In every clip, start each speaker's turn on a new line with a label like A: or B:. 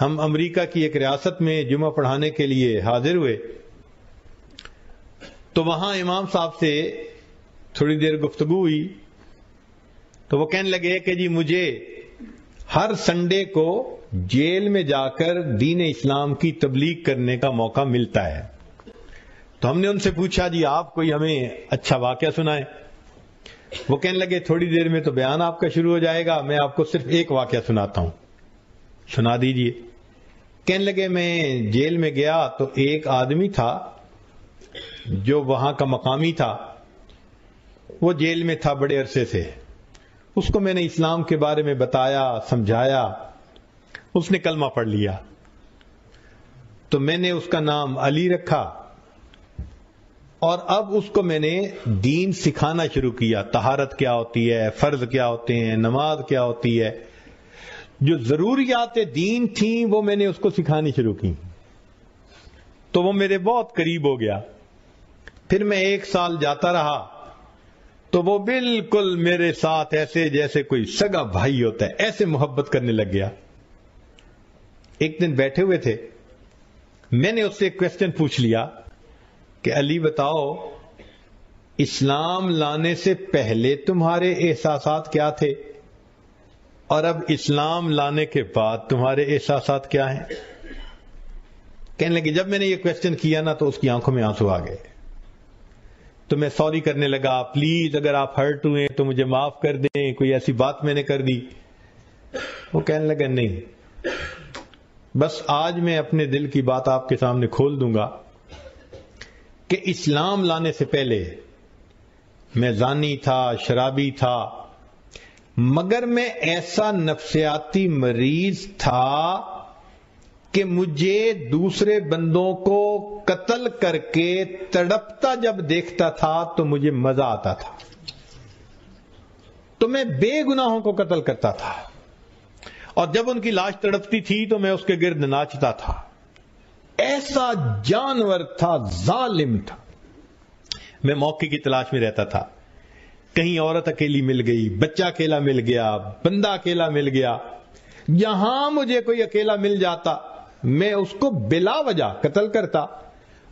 A: ہم امریکہ کی ایک ریاست میں جمعہ پڑھانے کے لیے حاضر ہوئے تو وہاں امام صاحب سے تھوڑی دیر گفتگو ہوئی تو وہ کہنے لگے کہ جی مجھے ہر سنڈے کو جیل میں جا کر دین اسلام کی تبلیغ کرنے کا موقع ملتا ہے. تو ہم نے ان سے پوچھا جی آپ کوئی ہمیں اچھا واقعہ سنائیں. وہ کہنے لگے تھوڑی دیر میں تو بیان آپ کا شروع ہو جائے گا, میں آپ کو صرف ایک واقعہ سناتا ہوں. سنا دیجئے. کہنے لگے میں جیل میں گیا تو ایک آدمی تھا جو وہاں کا مقامی تھا, وہ جیل میں تھا بڑے عرصے سے. اس کو میں نے اسلام کے بارے میں بتایا, سمجھایا, اس نے کلمہ پڑھ لیا. تو میں نے اس کا نام علی رکھا اور اب اس کو میں نے دین سکھانا شروع کیا. طہارت کیا ہوتی ہے, فرض کیا ہوتے ہیں, نماز کیا ہوتی ہے, جو ضروریات دین تھیں وہ میں نے اس کو سکھانی شروع کی. تو وہ میرے بہت قریب ہو گیا. پھر میں 1 سال جاتا رہا تو وہ بالکل میرے ساتھ ایسے جیسے کوئی سگا بھائی ہوتا ہے, ایسے محبت کرنے لگ گیا. ایک دن بیٹھے ہوئے تھے, میں نے اس سے ایک کوسچن پوچھ لیا کہ علی بتاؤ اسلام لانے سے پہلے تمہارے احساسات کیا تھے اور اب اسلام لانے کے بعد تمہارے احساسات کیا ہیں؟ کہنے لگے جب میں نے یہ کوسچن کیا نا تو اس کی آنکھوں میں آنسو آ گئے. تو میں سوری کرنے لگا, پلیز اگر آپ ہرٹ ہوئے تو مجھے معاف کر دیں, کوئی ایسی بات میں نے کر دی. وہ کہنے لگا نہیں, بس آج میں اپنے دل کی بات آپ کے سامنے کھول دوں گا کہ اسلام لانے سے پہلے میں زانی تھا, شرابی تھا, مگر میں ایسا نفسیاتی مریض تھا کہ مجھے دوسرے بندوں کو قتل کر کے تڑپتا جب دیکھتا تھا تو مجھے مزہ آتا تھا. تو میں بے گناہوں کو قتل کرتا تھا اور جب ان کی لاش تڑپتی تھی تو میں اس کے گرد ناچتا تھا. ایسا جانور تھا, ظالم تھا. میں موقع کی تلاش میں رہتا تھا. کہیں عورت اکیلی مل گئی, بچہ اکیلا مل گیا, بندہ اکیلا مل گیا, یہاں مجھے کوئی اکیلا مل جاتا میں اس کو بلا وجہ قتل کرتا.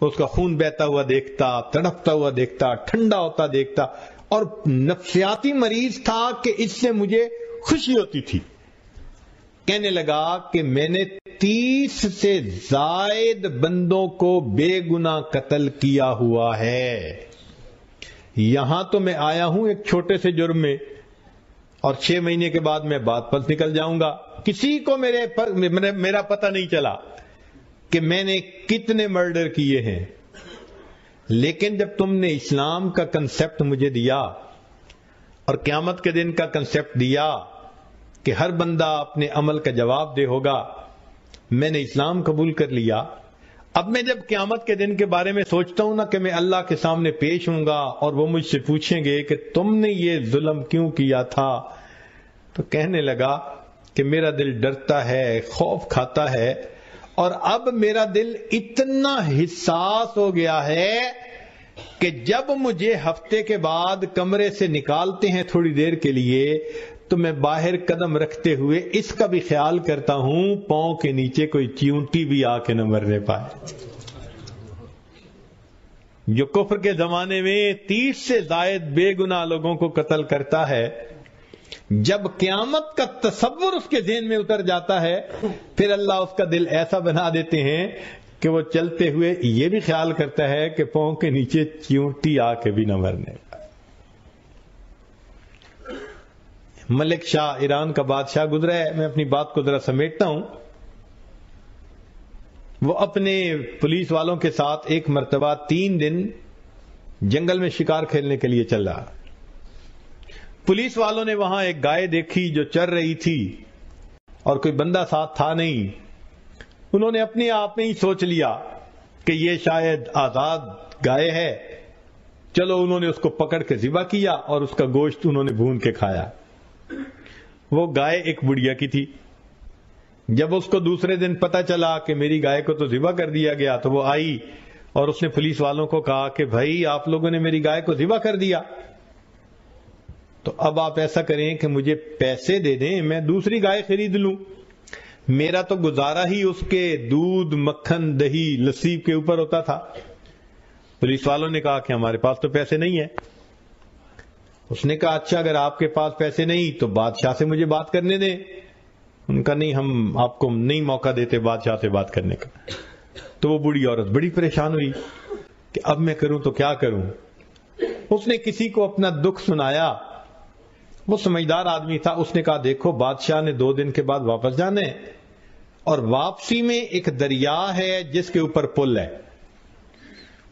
A: اس کا خون بہتا ہوا دیکھتا, تڑپتا ہوا دیکھتا, ٹھنڈا ہوتا دیکھتا, اور نفسیاتی مریض تھا کہ اس سے مجھے خوشی ہوتی تھی. کہنے لگا کہ میں نے 30 سے زائد بندوں کو بے گناہ قتل کیا ہوا ہے. یہاں تو میں آیا ہوں ایک چھوٹے سے جرم میں اور 6 مہینے کے بعد میں بات پر نکل جاؤں گا. کسی کو میرا پتہ نہیں چلا کہ میں نے کتنے مرڈر کیے ہیں. لیکن جب تم نے اسلام کا کنسپٹ مجھے دیا اور قیامت کے دن کا کنسپٹ دیا کہ ہر بندہ اپنے عمل کا جواب دے ہوگا, میں نے اسلام قبول کر لیا. اب میں جب قیامت کے دن کے بارے میں سوچتا ہوں نا کہ میں اللہ کے سامنے پیش ہوں گا اور وہ مجھ سے پوچھیں گے کہ تم نے یہ ظلم کیوں کیا تھا, تو کہنے لگا کہ میرا دل ڈرتا ہے, خوف کھاتا ہے, اور اب میرا دل اتنا حساس ہو گیا ہے کہ جب مجھے ہفتے کے بعد کمرے سے نکالتے ہیں تھوڑی دیر کے لیے تو میں باہر قدم رکھتے ہوئے اس کا بھی خیال کرتا ہوں پاؤں کے نیچے کوئی چیونٹی بھی آ کے نہ مرنے پائے. جو کفر کے زمانے میں 30 سے زائد بے گناہ لوگوں کو قتل کرتا ہے, جب قیامت کا تصور اس کے ذہن میں اتر جاتا ہے پھر اللہ اس کا دل ایسا بنا دیتے ہیں کہ وہ چلتے ہوئے یہ بھی خیال کرتا ہے کہ پاؤں کے نیچے چیونٹی آ کے بھی نہ مرنے. ملک شاہ ایران کا بادشاہ گزرا ہے, میں اپنی بات کو ذرا سمیٹتا ہوں. وہ اپنے پولیس والوں کے ساتھ ایک مرتبہ 3 دن جنگل میں شکار کھیلنے کے لیے چل رہا. پولیس والوں نے وہاں ایک گائے دیکھی جو چر رہی تھی اور کوئی بندہ ساتھ تھا نہیں. انہوں نے اپنے آپ میں ہی سوچ لیا کہ یہ شاید آزاد گائے ہے. چلو انہوں نے اس کو پکڑ کے ذبح کیا اور اس کا گوشت انہوں نے بھون کے کھایا. وہ گائے ایک بڑھیا کی تھی. جب اس کو دوسرے دن پتا چلا کہ میری گائے کو تو ذبح کر دیا گیا تو وہ آئی اور اس نے پولیس والوں کو کہا کہ بھائی آپ لوگوں نے میری گائے کو ذبح کر دیا, تو اب آپ ایسا کریں کہ مجھے پیسے دے دیں, میں دوسری گائے خرید لوں. میرا تو گزارا ہی اس کے دودھ، مکھن، دہی، لسی کے اوپر ہوتا تھا۔ پولیس والوں نے کہا کہ ہمارے پاس تو پیسے نہیں ہیں۔ اس نے کہا اچھا اگر آپ کے پاس پیسے نہیں تو بادشاہ سے مجھے بات کرنے دیں۔ ان کا نہیں، ہم آپ کو نہیں موقع دیتے بادشاہ سے بات کرنے کا۔ تو وہ بوڑھی عورت بڑی پریشان ہوئی کہ اب میں کروں تو کیا کروں۔ اس نے کسی کو اپنا دکھ سنایا، وہ سمجھدار آدمی تھا۔ اس نے کہا دیکھو بادشاہ نے 2 دن کے بعد واپس جانا ہے، اور واپسی میں ایک دریا ہے جس کے اوپر پل ہے،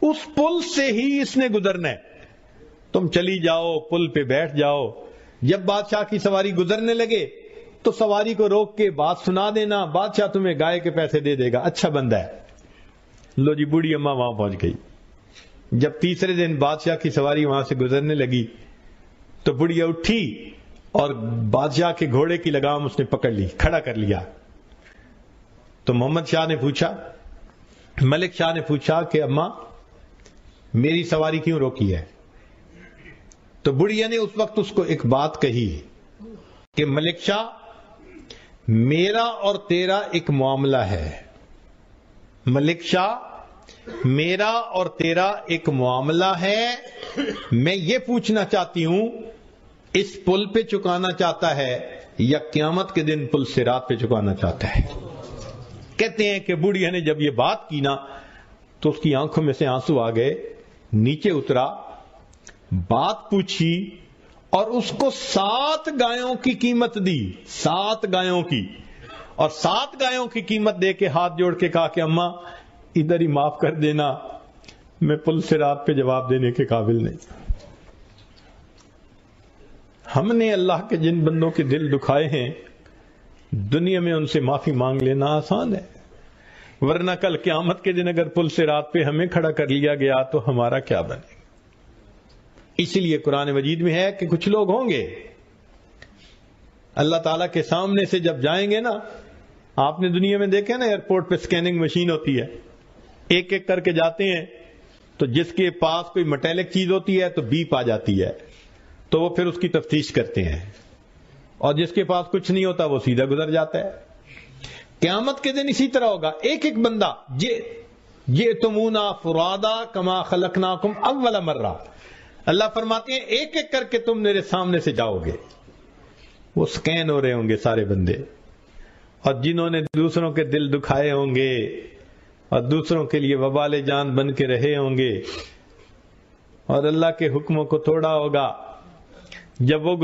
A: اس پل سے ہی اس نے گزرنا ہے۔ تم چلی جاؤ، پل پہ بیٹھ جاؤ، جب بادشاہ کی سواری گزرنے لگے تو سواری کو روک کے بات سنا دینا، بادشاہ تمہیں گائے کے پیسے دے دے گا، اچھا بندہ ہے۔ لو جی، بوڑھی اماں وہاں پہنچ گئی۔ جب تیسرے دن بادشاہ کی سواری وہاں سے گزرنے لگی تو بڑھیا اٹھی اور بادشاہ کے گھوڑے کی لگام اس نے پکڑ لی، کھڑا کر لیا۔ تو محمد شاہ نے پوچھا، ملک شاہ نے پوچھا کہ اماں میری سواری کیوں روکی ہے؟ تو بڑھیا نے اس وقت اس کو ایک بات کہی کہ ملک شاہ، میرا اور تیرا ایک معاملہ ہے۔ ملک شاہ، میرا اور تیرا ایک معاملہ ہے، میں یہ پوچھنا چاہتی ہوں اس پل پہ چکانا چاہتا ہے یا قیامت کے دن پل صراط پہ چکانا چاہتا ہے؟ کہتے ہیں کہ بوڑھیا نے جب یہ بات کی نا تو اس کی آنکھوں میں سے آنسو آ گئے، نیچے اترا، بات پوچھی اور اس کو 7 گایوں کی قیمت دی، 7 گایوں کی، اور 7 گایوں کی قیمت دے کے ہاتھ جوڑ کے کہا کہ اماں ادھر ہی معاف کر دینا، میں پل صراط پہ جواب دینے کے قابل نہیں۔ ہم نے اللہ کے جن بندوں کے دل دکھائے ہیں دنیا میں ان سے معافی مانگ لینا آسان ہے، ورنہ کل قیامت کے دن اگر پل صراط پہ ہمیں کھڑا کر لیا گیا تو ہمارا کیا بنے؟ اسی لیے قرآن مجید میں ہے کہ کچھ لوگ ہوں گے اللہ تعالیٰ کے سامنے سے جب جائیں گے نا، آپ نے دنیا میں دیکھا نا ایئرپورٹ پہ سکیننگ مشین ہوتی ہے، ایک ایک کر کے جاتے ہیں، تو جس کے پاس کوئی میٹیلک چیز ہوتی ہے تو بیپ آ جاتی ہے، تو وہ پھر اس کی تفتیش کرتے ہیں، اور جس کے پاس کچھ نہیں ہوتا وہ سیدھا گزر جاتا ہے۔ قیامت کے دن اسی طرح ہوگا، ایک ایک بندہ جئتمونا فرادا کما خلقناکم اول مرہ، اللہ فرماتے ہیں ایک ایک کر کے تم میرے سامنے سے جاؤ گے، وہ سکین ہو رہے ہوں گے سارے بندے، اور جنہوں نے دوسروں کے دل دکھائے ہوں گے اور دوسروں کے لیے وبال جان بن کے رہے ہوں گے اور اللہ کے حکموں کو توڑا ہوگا، جب وہ